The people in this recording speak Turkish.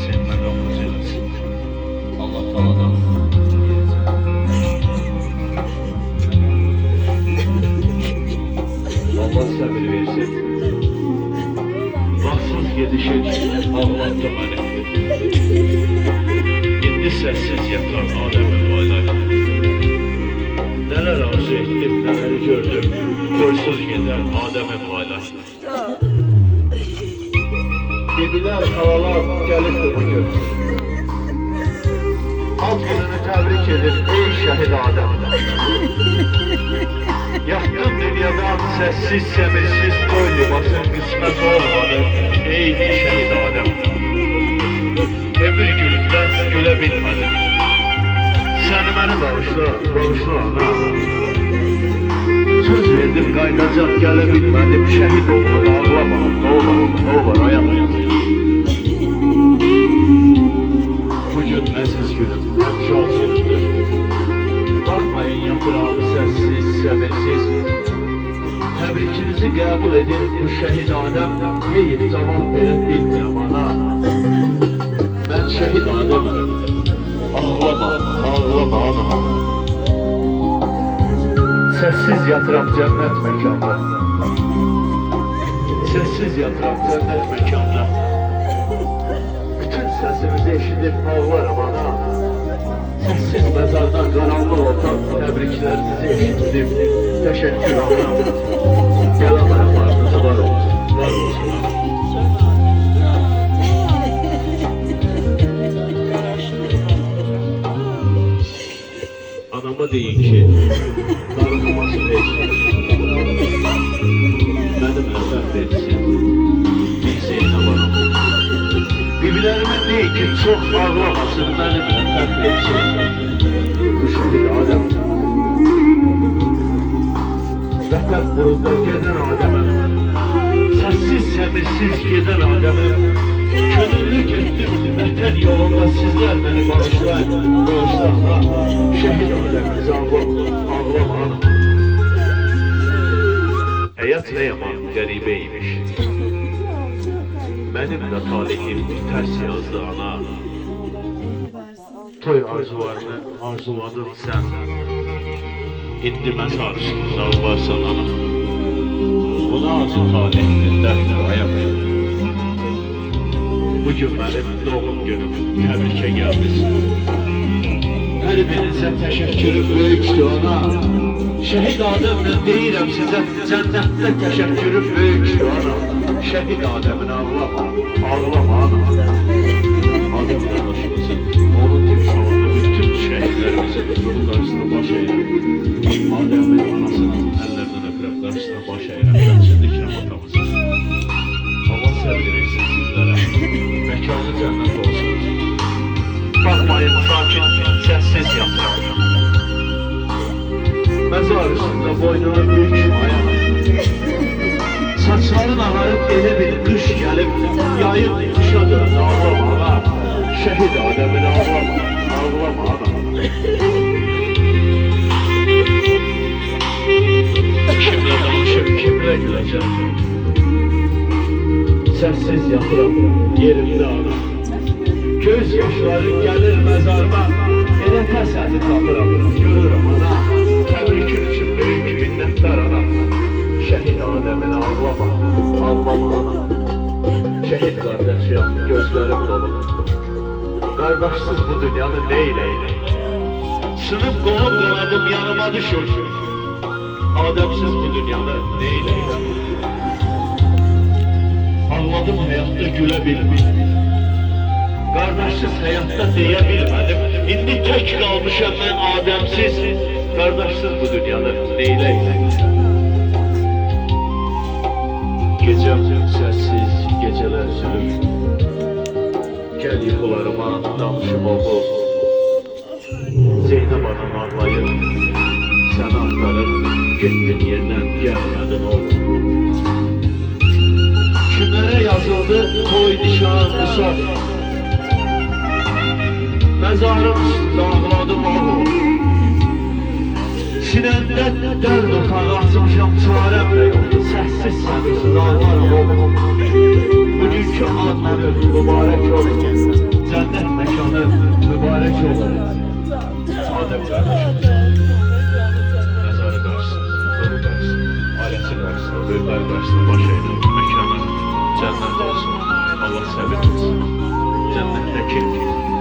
etsin, məqamımızı eləsin. Allah taladan Allah səbir versin. Baksız gedişin ağlattı məni. İndi səssiz yatan Adəmin paylaydı. Neler arzu ettim, neler gördüm. Koysuz giden Adem'e paylaştı. Gibiler, halalar gelip bugün. Alt gününü tebrik edin ey şehit Adem. Yaktın dünyadan sessiz semirsiz toy libasın kısmet olmadı ey şehit Adem. Ömür gülünden gülebilmedim. Sen beni bağışla ana. Söz verdim kaynacak gelebilmedim. Şehit oğlum ağlama. Ne olur ayağım. Bugün nesiz günüm, hep şans günümdür. Bakmayın yaprağım sessiz, semirsiz. Tebrikinizi kabul edin bu şehit Adem. Hey cevap verin bilmiyorum ana. Ben şehit Adem'im. Ağlama ana. Sessiz yatıram cennet mekanda. Sessiz yatıram cennet mekanda. Bütün sesimizi eşidip ağlarım ana. Sessiz mezarda karanlık ortam tebriklerinizi eşittim. Teşekkür ana. Gel ayaklarınızı var olsun. Var olsun. Anama deyin ki, darılması etsin, benim rəhbət etsin, bilseyinə varam. Bibilerimin deyin ki, çox ağlamasın, benim rəhbət etsin, bu şehit Adem. Vətən burunda gedən Adem'e, sessiz səmirsiz gedən Adem'e, könüllü getdim, vətən yolunda sizler beni bağışlayın, şehit Adem'imizi ağlama. Hayat ne yaman garibeymiş. Benim de talihim ters yazdı ana. Toy arzularını arzuladın sen. İndi mezar üstünde ağlarsan ana. Buna acı talihinin derdi ayamıyor. Bugün benim doğum günüm, tebrike gelmesin. Her birinize teşekkürüm büyüktü ona. Şehit Adem'le deyirəm sizə, cənnətdə teşekkürüm büyüktü ona. Şehit Adem'in ağlama ana. Adem'le başımızın, onun timsalında bütün şehitlerimizin huzuru karşısına baş eğilir. Adem'in anasının ellerinden öpürəm karşısına baş eğilir. Şəhidlik rəhmatamızı. Allah sevdirirsin sizlere. Mekanı cennet olsun. Bakmayın sakin, sessiz yatır. Mezar üstünde boynuna büyük ayağı. Saçların ağarıp ele bir kış gelip yayıp kuşa döndü ağlama ana. Şehit Adem'in ağlama ana. Kimle danışıp kimle güleceğim. Sessiz yatıram yerimde ana. Göz yaşları gelir mezarıma, elə təsədi tapıram, görürəm ana. Təbrikin üçün böyük minnətlər ana. Şəhid Adəmin ağlama ana. Şəhid qardaşıyam, gözlərim dolu. Qardaşsız bu dünyanı neyləyim? Sınıf qolum qanadım yanıma düşür. Adəmsiz bu dünyanı neyləyim? Anladım hayatta gülə bilmirəm. Kardeşsiz hayatta diyebilmedim. İndi tek kalmışam ben Ademsiz. Kardeşsiz bu dünyada neyleyim? Gecem sessiz, geceler zülüm. Gel yuxularıma danışım oğul. Zeynep anam ağlayır. Sen aktarıp gittin yerden gelmedin oğul. Kimlere yazıldı toy nişan musaf. Mezarım üstünde ağladım oğul. Sinəndə dərd otağı açmışam, çarəm də yoktu. Səssiz səssiz ağlarım oğul. Bugünkü ad günü mübarək olsun. Allah səbir versin. Cənnətdəki